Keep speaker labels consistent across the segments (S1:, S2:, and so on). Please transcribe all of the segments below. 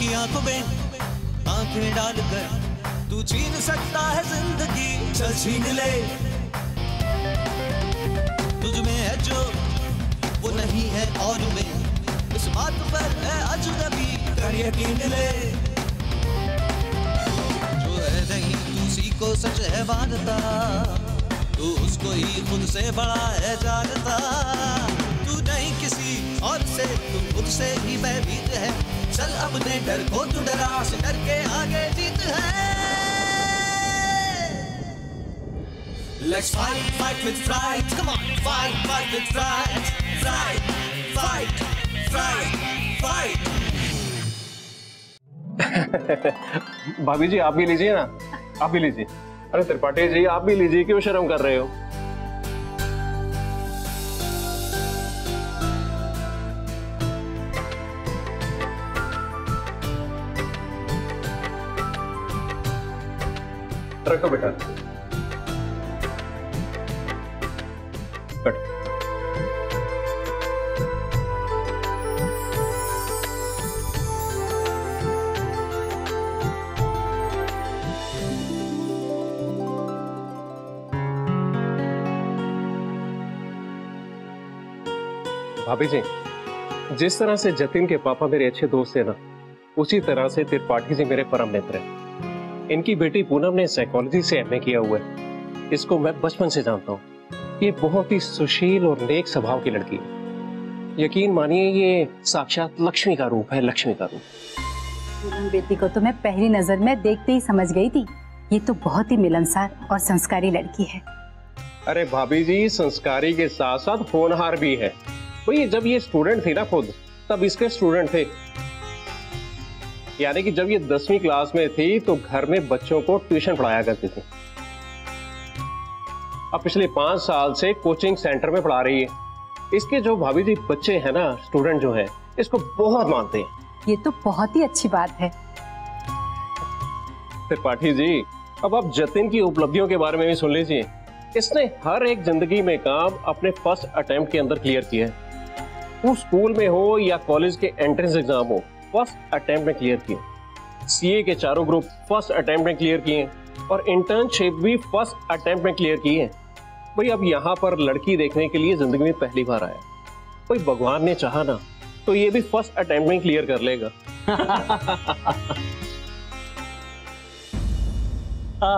S1: मेरी आंखों में आंखें डालकर तू छीन सकता है जिंदगी, चल छीन ले। तुझ में है जो वो नहीं है और में, इस बात पर है अजनबी, कर यकीन ले। जो है नहीं दूसरी को सच है मानता, तू उसको ही खुद से बड़ा है जानता। तू नहीं किसी और से, तू खुद से ही भयभीत है। चल अपने डर को तू डरा से डर के आगे जीत है। Let's fight, fight with pride. Come on, fight, fight with pride. Fight, fight, fight, fight.
S2: भाभी जी आप भी लीजिए ना, आप भी लीजिए। अरे त्रिपाठी जी आप भी लीजिए, क्यों शर्म कर रहे हो? रखो बेटा। भाभी जी, जिस तरह से जतिन के पापा मेरे अच्छे दोस्त हैं ना, उसी तरह से त्रिपाठी जी मेरे परम मित्र हैं। इनकी बेटी पूनम ने साइकोलॉजी से एमए किया हुआ है। इसको मैं बचपन से जानता हूँ। ये बहुत ही सुशील और नेक स्वभाव की लड़की है। यकीन मानिए ये साक्षात लक्ष्मी का रूप है, लक्ष्मी का रूप।
S3: पूनम बेटी को तो मैं पहली नजर में देखते ही समझ गई थी। ये तो बहुत ही मिलनसार और संस्कारी लड़की है।
S2: अरे भाभी जी, संस्कारी के साथ साथ होनहार भी है। भाई जब ये स्टूडेंट थी ना खुद, तब इसके स्टूडेंट थे। यानी कि जब ये 10वीं क्लास में थी तो घर में बच्चों को ट्यूशन पढ़ाया करती थी। अब पिछले 5 साल से कोचिंग सेंटर में पढ़ा रही है। इसके जो भाभी जी बच्चे हैं ना, स्टूडेंट जो है, इसको बहुत मानते हैं।
S3: ये तो बहुत ही अच्छी बात है।
S2: त्रिपाठी जी, अब आप जतिन की उपलब्धियों के बारे में भी सुन लीजिए। इसने हर एक जिंदगी में काम अपने फर्स्ट अटेम्प्ट के अंदर क्लियर किया है। वो स्कूल में हो या कॉलेज के एंट्रेंस एग्जाम हो, फर्स्ट अटेम्प्ट में क्लियर किए। सीए के चारों ग्रुप फर्स्ट अटेम्प्ट में क्लियर किए और इंटर्नशिप भी फर्स्ट अटेम्प्ट में क्लियर की है। भाई अब यहाँ पर लड़की देखने के लिए जिंदगी में पहली बार आया। भाई भगवान ने चाहा ना तो ये भी फर्स्ट अटेम्प्ट में क्लियर कर लेगा।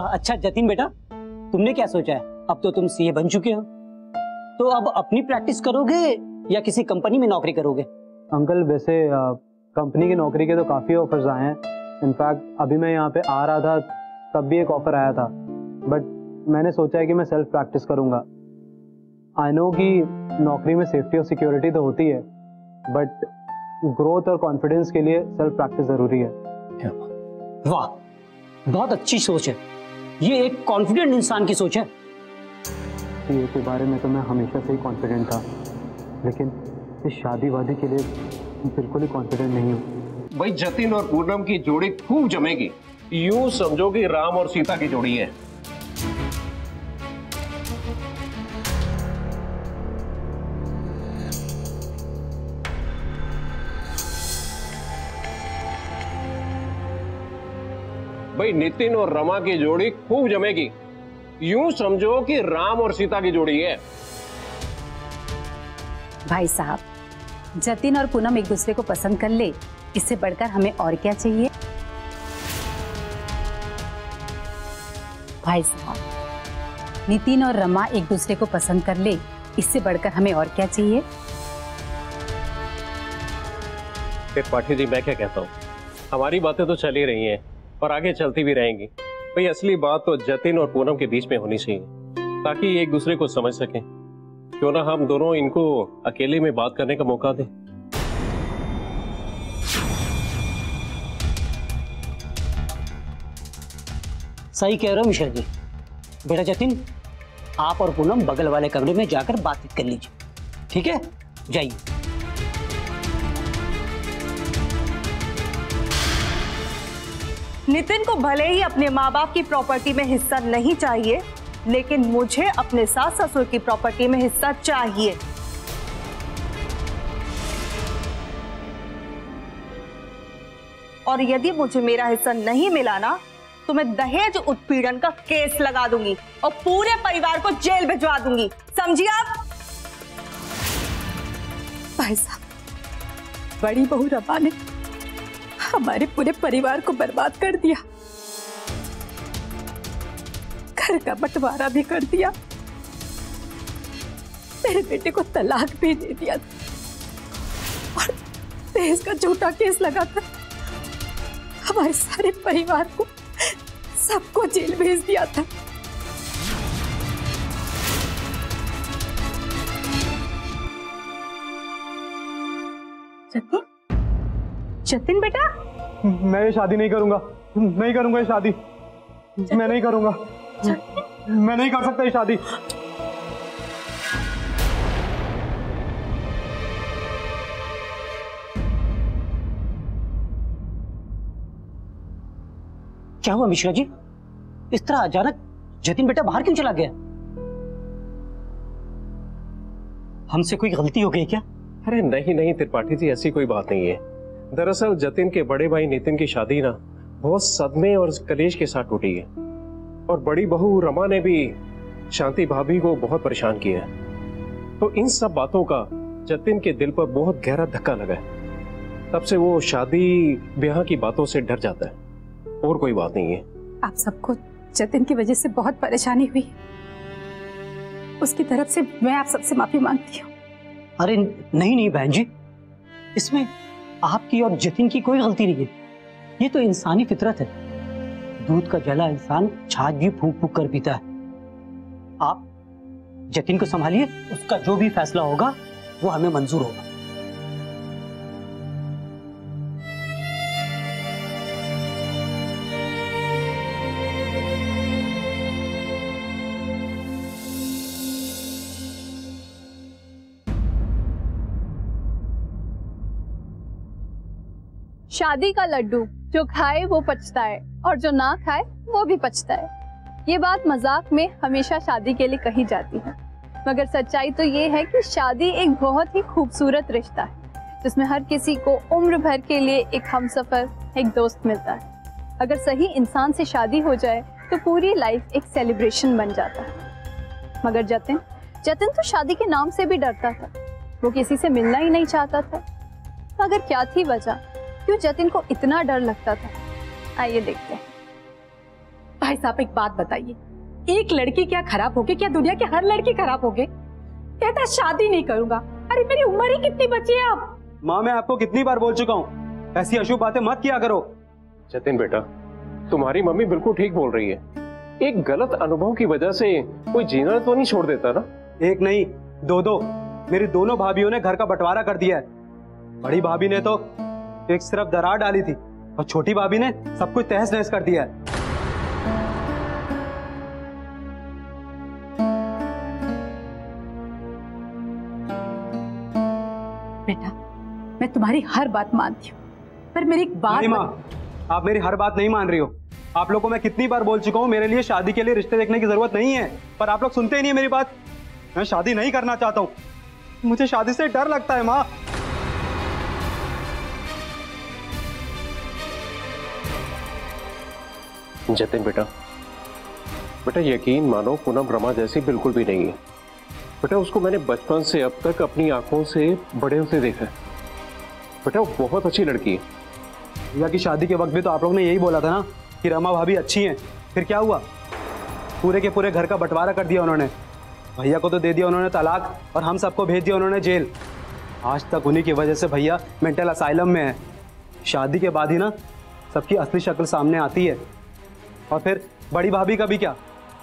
S4: अच्छा जतिन बेटा, तुमने क्या सोचा है? अब तो तुम सीए बन चुके हो, तो अब अपनी प्रैक्टिस करोगे या किसी कंपनी में नौकरी करोगे?
S5: अंकल वैसे कंपनी की नौकरी के तो काफ़ी ऑफर्स आए हैं। इनफैक्ट अभी मैं यहाँ पे आ रहा था तब भी एक ऑफर आया था, बट मैंने सोचा है कि मैं सेल्फ प्रैक्टिस करूँगा। आई नो कि नौकरी में सेफ्टी और सिक्योरिटी तो होती है, बट ग्रोथ और कॉन्फिडेंस के लिए सेल्फ प्रैक्टिस ज़रूरी है।
S4: वाह, बहुत अच्छी सोच है। ये एक कॉन्फिडेंट इंसान की सोच है।
S5: सीए के बारे में तो मैं हमेशा से ही कॉन्फिडेंट था, लेकिन इस शादी वादी के लिए बिल्कुल ही कॉन्फिडेंट नहीं हूँ।
S2: भाई जतिन और पूनम की जोड़ी खूब जमेगी। यूं समझो कि राम और सीता की जोड़ी है। भाई नितिन और रमा की जोड़ी खूब जमेगी। यूं समझो कि राम और सीता की जोड़ी है।
S3: भाई साहब, जतिन और पूनम एक दूसरे को पसंद कर ले, इससे बढ़कर हमें और क्या चाहिए? भाई साहब, नितिन और रमा एक दूसरे को पसंद कर ले, इससे बढ़कर हमें और क्या चाहिए?
S2: त्रिपाठी जी, मैं क्या कहता हूँ, हमारी बातें तो चल ही रही हैं और आगे चलती भी रहेंगी। भाई असली बात तो जतिन और पूनम के बीच में होनी चाहिए, ताकि एक दूसरे को समझ सकें। क्यों ना हम दोनों इनको अकेले में बात करने का मौका दें।
S4: सही कह रहे हो मिश्रा जी। बेटा जतिन, आप और पूनम बगल वाले कमरे में जाकर बातचीत कर लीजिए, ठीक है? जाइए।
S6: नितिन को भले ही अपने माँ बाप की प्रॉपर्टी में हिस्सा नहीं चाहिए, लेकिन मुझे अपने सास ससुर की प्रॉपर्टी में हिस्सा चाहिए। और यदि मुझे मेरा हिस्सा नहीं मिला ना तो मैं दहेज उत्पीड़न का केस लगा दूंगी और पूरे परिवार को जेल भिजवा दूंगी, समझिए आप?
S3: भाई साहब, बड़ी बहू रमा ने हमारे पूरे परिवार को बर्बाद कर दिया, घर का बंटवारा भी कर दिया, मेरे बेटे को तलाक भी दे दिया और दहेज का झूठा केस लगाकर हमारे सारे परिवार को, सबको जेल भेज दिया था। जतिन, जतिन बेटा,
S5: मैं ये शादी नहीं करूंगा, नहीं करूंगा ये शादी, मैं नहीं करूंगा, मैं नहीं कर सकता ये शादी।
S4: क्या हुआ मिश्रा जी? इस तरह अचानक जतिन बेटा बाहर क्यों चला गया? हमसे कोई गलती हो गई क्या?
S2: अरे नहीं नहीं त्रिपाठी जी, ऐसी कोई बात नहीं है। दरअसल जतिन के बड़े भाई नितिन की शादी ना बहुत सदमे और कलेश के साथ टूटी है और बड़ी बहू रमा ने भी शांति भाभी को बहुत परेशान किया है। तो इन सब बातों का जतिन के दिल पर बहुत गहरा धक्का लगा है। तब से वो शादी ब्याह की बातों से डर जाता है, और कोई बात नहीं है।
S3: आप सबको जतिन की वजह से बहुत परेशानी हुई, उसकी तरफ से मैं आप सबसे माफी मांगती हूँ।
S4: अरे नहीं नहीं बहन जी, इसमें आपकी और जतिन की कोई गलती नहीं है। ये तो इंसानी फितरत है। दूध का जला इंसान छाछ भी फूंक फूंक कर पीता है। आप जतिन को संभालिए, उसका जो भी फैसला होगा वो हमें मंजूर होगा।
S7: शादी का लड्डू जो खाए वो पचता है और जो ना खाए वो भी पचता है। ये बात मजाक में हमेशा शादी के लिए कही जाती है, मगर सच्चाई तो ये है कि शादी एक बहुत ही खूबसूरत रिश्ता है जिसमें हर किसी को उम्र भर के लिए एक हमसफर, एक दोस्त मिलता है। अगर सही इंसान से शादी हो जाए तो पूरी लाइफ एक सेलिब्रेशन बन जाता है। मगर जतिन तो शादी के नाम से भी डरता था, वो किसी से मिलना ही नहीं चाहता था। मगर क्या थी वजह, क्यों जतिन को इतना डर लगता था? आइए देखते हैं।
S3: भाई साहब, एक बात बताइए, एक लड़की क्या खराब हो गई? क्या दुनिया की हर लड़की खराब हो गई? कहता शादी नहीं करूंगा। अरे मेरी उम्र ही कितनी बची है अब?
S5: माँ, मैं आपको कितनी बार बोल चुका हूँ, ऐसी अशुभ बातें मत किया करो।
S2: जतिन बेटा, तुम्हारी मम्मी बिल्कुल ठीक बोल रही है। एक गलत अनुभव की वजह से कोई जीना तो नहीं छोड़ देता ना।
S5: एक नहीं, दो मेरी दोनों भाभीओं ने घर का बंटवारा कर दिया है। बड़ी भाभी ने तो एक सिर्फ दरार डाली थी और छोटी भाभी ने सब कुछ तहस नहस कर दिया है।
S3: बेटा, मैं तुम्हारी हर बात मानती हूँ, पर मेरी एक बात।
S5: नहीं माँ, आप मेरी हर बात नहीं मान रही हो। आप लोग को मैं कितनी बार बोल चुका हूँ, मेरे लिए शादी के लिए रिश्ते देखने की जरूरत नहीं है, पर आप लोग सुनते ही नहीं मेरी बात। मैं शादी नहीं करना चाहता हूँ, मुझे शादी से डर लगता है माँ।
S2: जतिन बेटा, यकीन मानो पूनम रमा जैसी बिल्कुल भी नहीं है। बेटा, उसको मैंने बचपन से अब तक अपनी आंखों से बड़े होते देखा है। बेटा, वो बहुत अच्छी लड़की है।
S5: भैया की शादी के वक्त भी तो आप लोग ने यही बोला था ना कि रमा भाभी अच्छी हैं। फिर क्या हुआ? पूरे के पूरे घर का बंटवारा कर दिया उन्होंने। भैया को तो दे दिया उन्होंने तलाक और हम सबको भेज दिया उन्होंने जेल। आज तक उन्हीं की वजह से भैया मेंटल असाइलम में है। शादी के बाद ही ना सबकी असली शक्ल सामने आती है। और फिर बड़ी भाभी का भी क्या,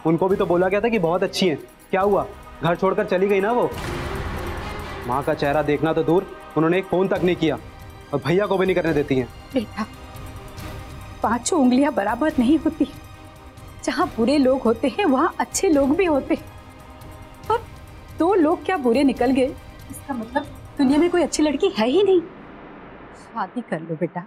S5: उनको भी तो बोला गया था कि बहुत अच्छी हैं। क्या हुआ? घर छोड़कर चली गई ना वो। माँ का चेहरा देखना तो दूर, उन्होंने एक फोन तक नहीं किया और भैया को भी नहीं करने देती हैं।
S3: बेटा, पांचों उंगलियां बराबर नहीं होती। जहां बुरे लोग होते हैं वहां अच्छे लोग भी होते हैं। और दो लोग क्या बुरे निकल गए, इसका मतलब दुनिया में कोई अच्छी लड़की है ही नहीं। शादी कर लो बेटा।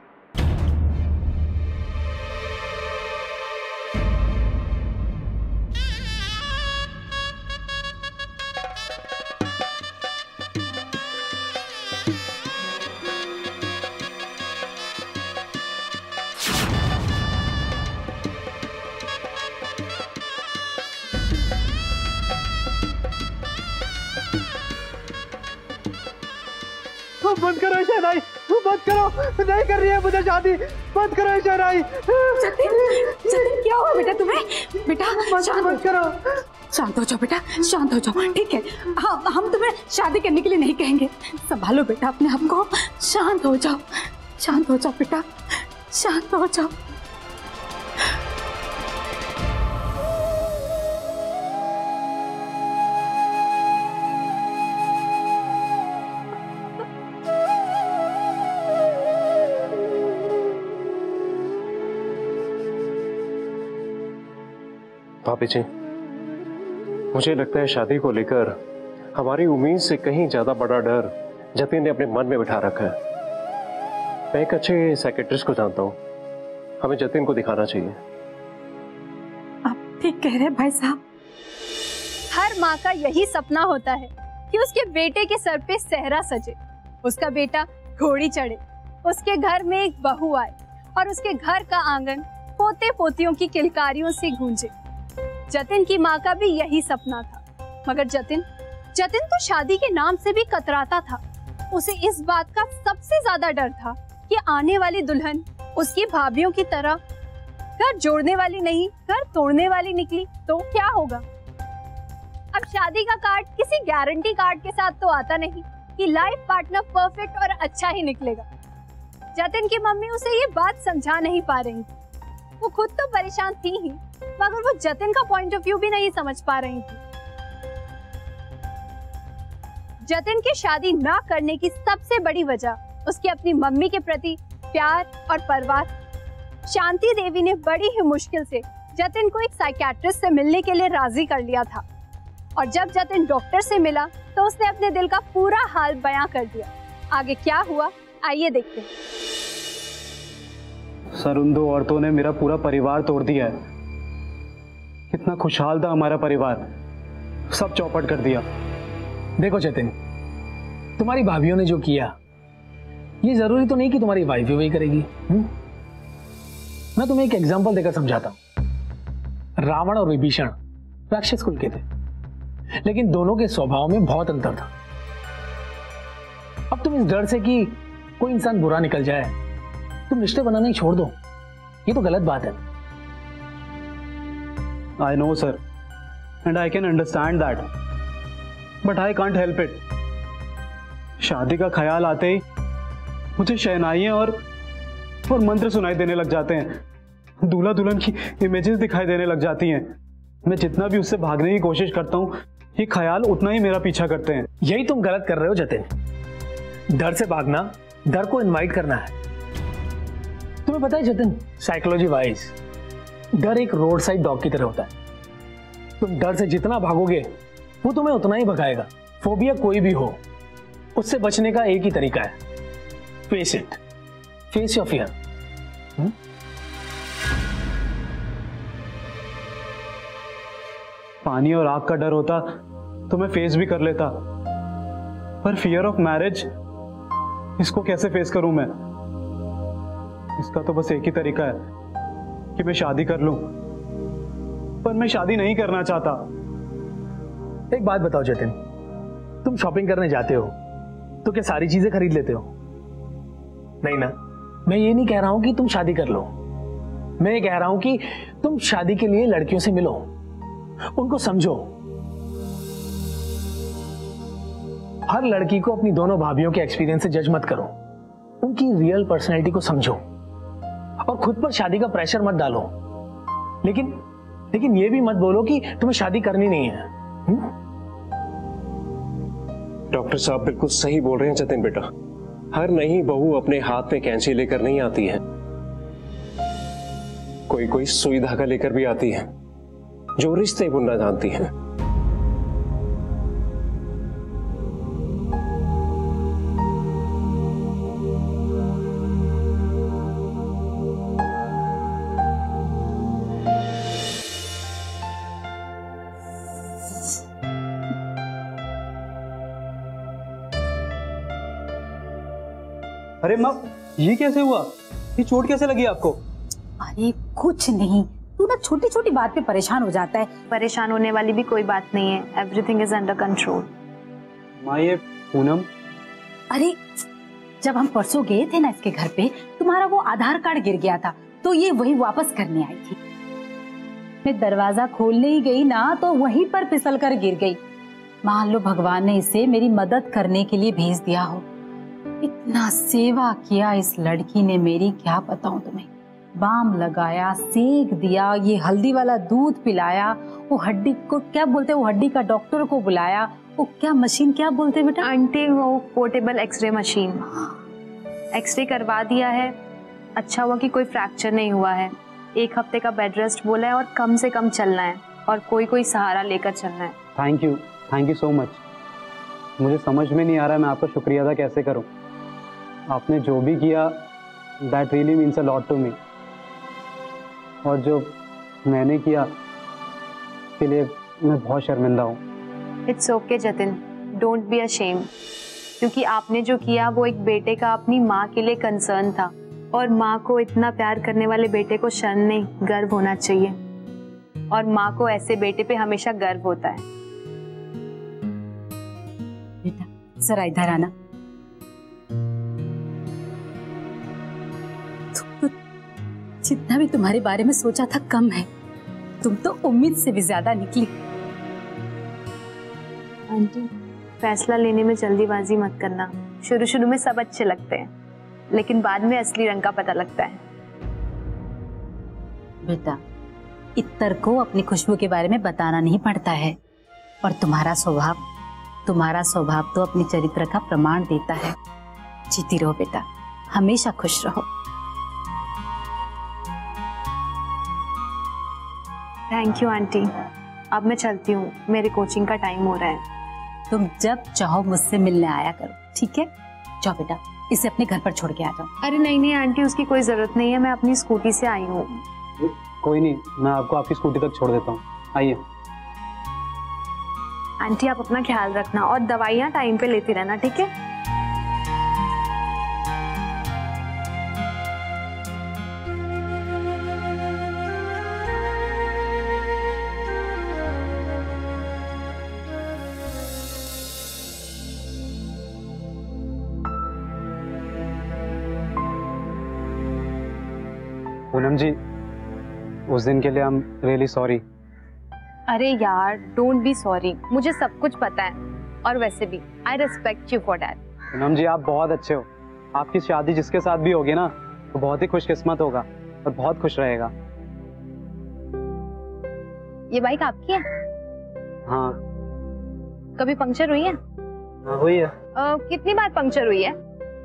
S5: बंद करो शहनाई, बंद करो, नहीं कर रही है मुझे शादी, बंद करो शहनाई।
S3: जतिन, जतिन क्या हुआ बेटा तुम्हें? बेटा
S5: बंद करो।
S3: शांत हो जाओ बेटा, शांत हो जाओ, ठीक है। हम तुम्हें शादी करने के लिए नहीं कहेंगे। संभालो बेटा अपने आप को, शांत हो जाओ, शांत हो जाओ बेटा, शांत हो जाओ।
S2: भाभी जी, मुझे लगता है शादी को लेकर हमारी उम्मीद से कहीं ज्यादा बड़ा डर जतिन ने अपने मन में बिठा रखा है। मैं एक अच्छे साइकेट्रिस्ट को जानता हूँ, हमें जतिन को दिखाना चाहिए।
S3: आप ठीक कह रहे हैं भाई साहब।
S7: हर माँ का यही सपना होता है कि उसके बेटे के सर पे सेहरा सजे, उसका बेटा घोड़ी चढ़े, उसके घर में एक बहू आए और उसके घर का आंगन पोते पोतियों की किलकारियों से गूंजे। जतिन की माँ का भी यही सपना था, मगर जतिन तो शादी के नाम से भी कतराता था। उसे इस बात का सबसे ज्यादा डर था कि आने वाली दुल्हन उसकी भाभीयों की तरह घर जोड़ने वाली नहीं, घर तोड़ने वाली निकली तो क्या होगा। अब शादी का कार्ड किसी गारंटी कार्ड के साथ तो आता नहीं कि लाइफ पार्टनर परफेक्ट और अच्छा ही निकलेगा। जतिन की मम्मी उसे ये बात समझा नहीं पा रही थी। वो खुद तो परेशान थी ही, मगर वो जतिन का पॉइंट ऑफ व्यू भी नहीं समझ पा रही थी। जतिन की शादी ना करने की सबसे बड़ी वजह उसकी अपनी मम्मी के प्रति प्यार और परवाह। शांति देवी ने बड़ी ही मुश्किल से जतिन को एक साइकियाट्रिस्ट से मिलने के लिए राजी कर लिया था, और जब जतिन डॉक्टर से मिला तो उसने अपने दिल का पूरा हाल बयां कर दिया। आगे क्या हुआ, आइए देखते हैं।
S5: सर, उन दो औरतों ने मेरा पूरा परिवार तोड़ दिया है। कितना खुशहाल था हमारा परिवार, सब चौपट कर दिया।
S8: देखो जतिन, तुम्हारी भाभीओं ने जो किया, ये जरूरी तो नहीं कि तुम्हारी वाइफ भी वही करेगी। मैं तुम्हें एक एग्जांपल देकर समझाता हूं। रावण और विभीषण राक्षस कुल के थे, लेकिन दोनों के स्वभाव में बहुत अंतर था। अब तुम इस डर से कि कोई इंसान बुरा निकल जाए, तुम रिश्ते बनाना ही छोड़ दो, ये तो गलत बात है।
S5: I know sir, and I can understand that, but I can't help it. शादी का ख्याल आते ही मुझे शहनाइयाँ और मंत्र सुनाई देने लग जाते हैं। दूल्हा दुल्हन की इमेजेस दिखाई देने लग जाती हैं। मैं जितना भी उससे भागने की कोशिश करता हूँ, ये ख्याल उतना ही मेरा पीछा करते हैं।
S8: यही तुम गलत कर रहे हो जतिन। डर से भागना, डर को इनवाइट करना है। तुम्हें पता है जतिन, साइकोलॉजी वाइज डर एक रोड साइड डॉग की तरह होता है। तुम डर से जितना भागोगे वो तुम्हें उतना ही भगाएगा। फोबिया कोई भी हो, उससे बचने का एक ही तरीका है, face it, face your fear.
S5: पानी और आग का डर होता तो मैं फेस भी कर लेता, पर फियर ऑफ मैरिज, इसको कैसे फेस करूं मैं? इसका तो बस एक ही तरीका है कि मैं शादी कर लूं, पर मैं शादी नहीं करना चाहता।
S8: एक बात बताओ जतिन, तुम शॉपिंग करने जाते हो तो क्या सारी चीजें खरीद लेते हो? नहीं ना। मैं ये नहीं कह रहा हूं कि तुम शादी कर लो, मैं ये कह रहा हूं कि तुम शादी के लिए लड़कियों से मिलो, उनको समझो। हर लड़की को अपनी दोनों भाभीओं के एक्सपीरियंस से जज मत करो, उनकी रियल पर्सनैलिटी को समझो और खुद पर शादी का प्रेशर मत डालो। लेकिन ये भी मत बोलो कि तुम्हें शादी करनी नहीं है।
S2: डॉक्टर साहब बिल्कुल सही बोल रहे हैं जतिन बेटा। हर नई बहू अपने हाथ में कैंची लेकर नहीं आती है, कोई सुई धागा लेकर भी आती है, जो रिश्ते बुनना जानती है।
S5: अरे माँ, ये कैसे हुआ? ये चोट कैसे लगी आपको?
S3: अरे कुछ नहीं, तू ना छोटी छोटी बात पे परेशान हो जाता है।
S6: परेशान होने वाली भी कोई बात नहीं है, एवरीथिंग इज अंडर कंट्रोल।
S5: माँ, ये पूनम।
S3: अरे जब हम परसों गए थे ना इसके घर पे, तुम्हारा वो आधार कार्ड गिर गया था, तो ये वही वापस करने आई थी। मैं दरवाजा खोलने ही गई ना तो वहीं पर फिसल कर गिर गई। मान लो भगवान ने इसे मेरी मदद करने के लिए भेज दिया हो। इतना सेवा किया इस लड़की ने मेरी, क्या बताऊं तुम्हें। बाम लगाया, सेक दिया, ये हल्दी वाला दूध पिलाया, वो हड्डी को क्या बोलते, वो हड्डी का डॉक्टर को बुलाया, वो क्या मशीन क्या बोलते बेटा?
S9: आंटी वो पोर्टेबल एक्सरे मशीन। एक्सरे करवा दिया है, अच्छा हुआ कि कोई फ्रैक्चर नहीं हुआ है। 1 हफ्ते का बेड रेस्ट बोला है और कम से कम चलना है और कोई सहारा लेकर चलना है।
S5: Thank you so much. मुझे समझ में नहीं आ रहा मैं आपका शुक्रिया अदा कैसे करूं। आपने जो भी किया that really means a lot to me, और जो मैंने किया के लिए मैं बहुत शर्मिंदा हूँ।
S9: It's okay Jatin, don't be ashamed, क्योंकि आपने जो किया वो एक बेटे का अपनी माँ के लिए कंसर्न था, और माँ को इतना प्यार करने वाले बेटे को शर्म नहीं गर्व होना चाहिए, और माँ को ऐसे बेटे पे हमेशा गर्व होता है।
S3: बेटा जरा इधर आना। तो जितना भी तुम्हारे बारे में सोचा था कम है, तुम तो उम्मीद से भी ज्यादा निकली।
S9: आंटी फैसला लेने में जल्दीबाजी मत करना। शुरू में सब अच्छे लगते हैं, लेकिन बाद में असली रंग का पता लगता है।
S3: बेटा इत्तर को अपनी खुशबू के बारे में बताना नहीं पड़ता है, और तुम्हारा स्वभाव तो अपने चरित्र का प्रमाण देता है। जीती रहो बेटा, हमेशा खुश रहो।
S9: थैंक यू आंटी, अब मैं चलती हूँ, मेरे कोचिंग का टाइम हो रहा है।
S3: तुम जब चाहो मुझसे मिलने आया करो, ठीक है? जाओ बेटा, इसे अपने घर पर छोड़ के आ जाओ।
S9: अरे नहीं आंटी, उसकी कोई जरूरत नहीं है, मैं अपनी स्कूटी से आई हूँ।
S5: कोई नहीं, मैं आपको आपकी स्कूटी तक छोड़ देता हूँ, आइए।
S9: आंटी आप अपना ख्याल रखना और दवाइयाँ टाइम पे लेती रहना, ठीक है?
S5: पूनम जी, उस दिन के लिए आई एम रियली सॉरी।
S9: अरे यार डोंट बी सॉरी, मुझे सब कुछ पता है, और वैसे भी I respect you for that.
S5: Poonam ji आप बहुत अच्छे हो, आपकी शादी जिसके साथ भी होगी ना वो बहुत ही खुशकिस्मत होगा और बहुत खुश रहेगा।
S9: ये बाइक आपकी है?
S5: हाँ।
S9: कभी पंक्चर हुई है?
S5: हाँ हुई है।
S9: कितनी बार पंक्चर हुई है?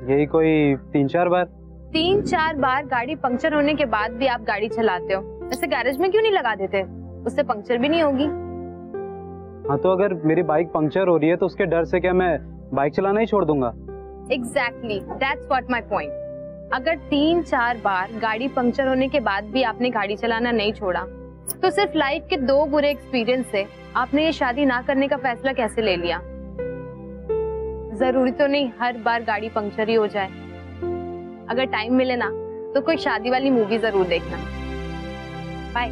S5: यही कोई 3-4 बार।
S9: 3-4 बार गाड़ी पंक्चर होने के बाद भी आप गाड़ी चलाते हो, ऐसे गैरेज में क्यों नहीं लगा देते? उससे पंक्चर भी नहीं होगी।
S5: हाँ तो अगर मेरी बाइक पंक्चर हो रही है तो उसके डर से क्या मैं बाइक चलाना ही छोड़ दूंगा?
S9: Exactly, that's what my point. अगर 3-4 बार गाड़ी पंक्चर होने के बाद भी आपने गाड़ी चलाना नहीं छोड़ा, तो सिर्फ लाइफ के 2 बुरे एक्सपीरियंस से आपने ये शादी ना करने का फैसला कैसे ले लिया? जरूरी तो नहीं हर बार गाड़ी पंक्चर ही हो जाए। अगर टाइम मिले ना तो कोई शादी वाली मूवी जरूर देखना। Bye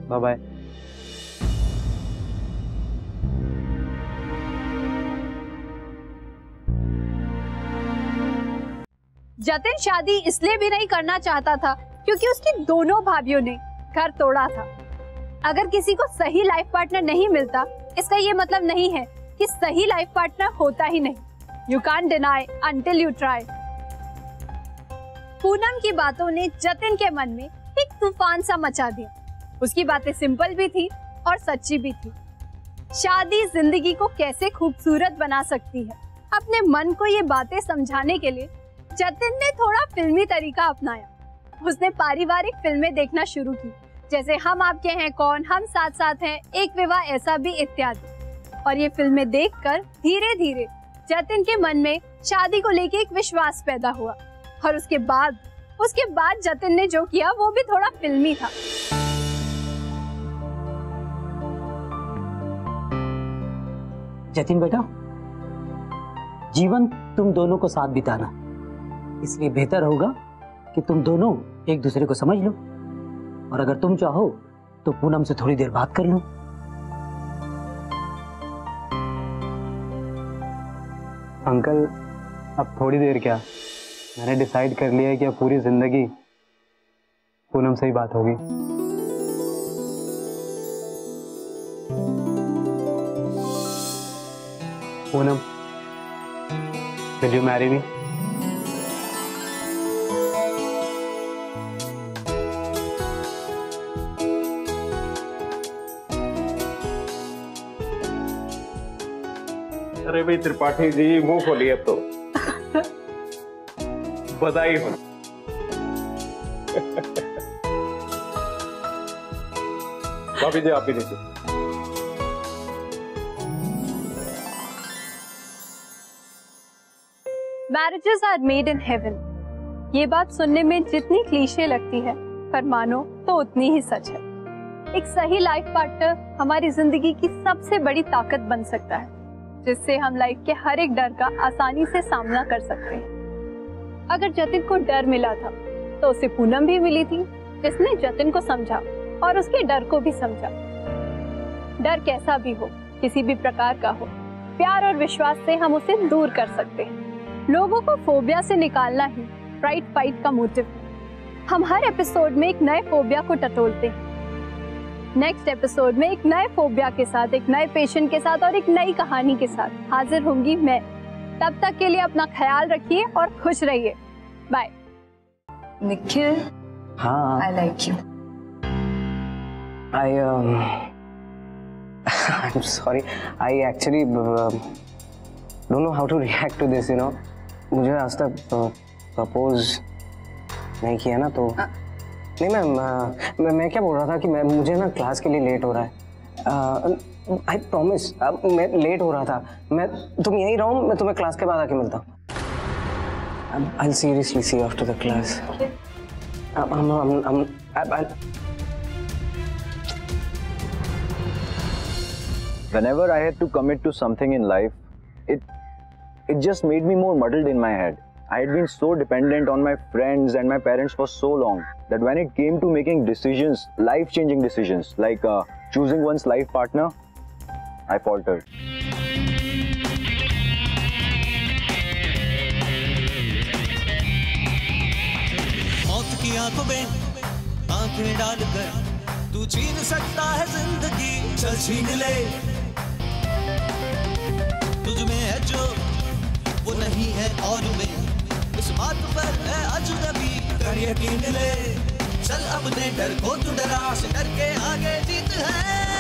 S5: bye bye.
S7: जतिन शादी इसलिए भी नहीं करना चाहता था क्योंकि उसकी दोनों भाभीयों ने घर तोड़ा था। अगर किसी को सही लाइफ पार्टनर नहीं मिलता, इसका ये मतलब नहीं है कि सही लाइफ पार्टनर होता ही नहीं। You can't deny until you try. Poonam की बातों ने जतिन के मन में एक तूफान सा मचा दिया। उसकी बातें सिंपल भी थी और सच्ची भी थी। शादी जिंदगी को कैसे खूबसूरत बना सकती है, अपने मन को ये बातें समझाने के लिए जतिन ने थोड़ा फिल्मी तरीका अपनाया। उसने पारिवारिक फिल्में देखना शुरू की, जैसे हम आपके हैं कौन, हम साथ साथ हैं, एक विवाह ऐसा भी इत्यादि। और ये फिल्में देखकर धीरे धीरे जतिन के मन में शादी को लेके एक विश्वास पैदा हुआ। और उसके बाद जतिन ने जो किया वो भी थोड़ा फिल्मी था।
S4: जतिन बेटा, जीवन तुम दोनों को साथ बिताना, इसलिए बेहतर होगा कि तुम दोनों एक दूसरे को समझ लो, और अगर तुम चाहो तो पूनम से थोड़ी देर बात कर लो।
S5: अंकल अब थोड़ी देर क्या, मैंने डिसाइड कर लिया है कि अब पूरी जिंदगी पूनम से ही बात होगी। Poonam, will you marry me?
S2: अरे भाई त्रिपाठी जी, मुंह खोलिए अब तो। बधाई हो। भाभी जी, आप भी लीजिए।
S7: Marriages are made in heaven. ये बात सुनने में जितनी क्लीशे लगती है, पर मानो तो उतनी ही सच है। एक सही लाइफ पार्टनर हमारी जिंदगी की सबसे बड़ी ताकत बन सकता है, जिससे हम लाइफ के हर एक डर का आसानी से सामना कर सकते हैं। अगर जतिन को डर मिला था तो उसे पूनम भी मिली थी, जिसने जतिन को समझा और उसके डर को भी समझा। डर कैसा भी हो, किसी भी प्रकार का हो, प्यार और विश्वास से हम उसे दूर कर सकते हैं। लोगों को फोबिया से निकालना ही राइट फाइट का मोटिव है। हम हर एपिसोड में एक नए फोबिया को टटोलते हैं। नेक्स्ट एपिसोड में एक नए फोबिया के साथ, एक नए पेशेंट के साथ और एक नई कहानी के साथ हाजिर होंगी मैं। तब तक के लिए अपना ख्याल रखिए और खुश रहिए। बाय।
S6: निखिल,
S10: हाँ,
S6: I like you.
S10: I'm sorry. I actually don't know how to react to this, you know. मुझे आज तक प्रपोज नहीं किया ना, तो नहीं मैं क्या बोल रहा था कि मुझे ना क्लास के लिए लेट हो रहा है। आई प्रॉमिस, मैं लेट हो रहा था। तुम यहीं रहो, मैं तुम्हें क्लास के बाद आके मिलता हूँ। I'll seriously see you after the class.
S11: Whenever I had to commit to something in life, it just made me more muddled in my head. I had been so dependent on my friends and my parents for so long that when it came to making decisions, life-changing decisions, like choosing one's life partner, I faltered.
S1: मौत की आंखों में आंखें डालकर तू छीन सकता है जिंदगी, चल छीन ले। तुझ में है जो वो नहीं है और में, इस बात पर है अजनबी, कर यकीन ले। चल अपने डर को तू डरा से, डर के आगे जीत है।